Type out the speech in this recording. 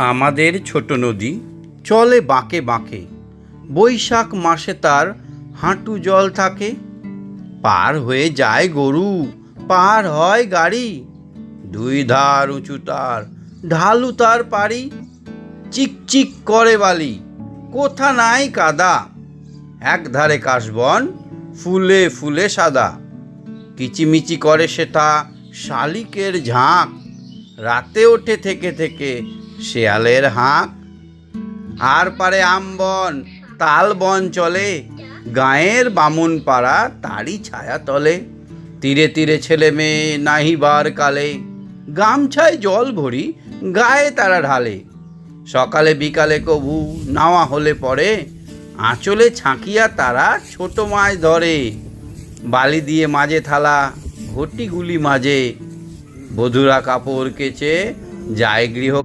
আমাদের ছোট নদী চলে বাঁকে বাঁকে, বৈশাখ মাসে তার হাঁটু জল থাকে। পার হয়ে যায় গরু, পার হয় গাড়ি, দুই ধার উঁচু তার, ঢালু তার পাড়ি। চিকচিক করে বালি, কোথা নাই কাদা, এক ধারে কাশবন, ফুলে ফুলে সাদা। কিচিমিচি করে সেটা শালিকের ঝাঁক, রাতে ওঠে থেকে থেকে শেয়ালের হাঁক। আর পারে আমবন, তাল বন চলে, গাঁয়ের বামুন পাড়া তারই ছায়া তলে। তীরে তীরে ছেলে মেয়ে নাহিবার কালে, গামছায় জল ভরি গায়ে তারা ঢালে। সকালে বিকালে কভু নাওয়া হলে পরে, আঁচলে ছাঁকিয়া তারা ছোট মাছ ধরে। বালি দিয়ে মাঝে থালা, ঘটিগুলি মাঝে, বধূরা কাপড় কেচে যায় গৃহ।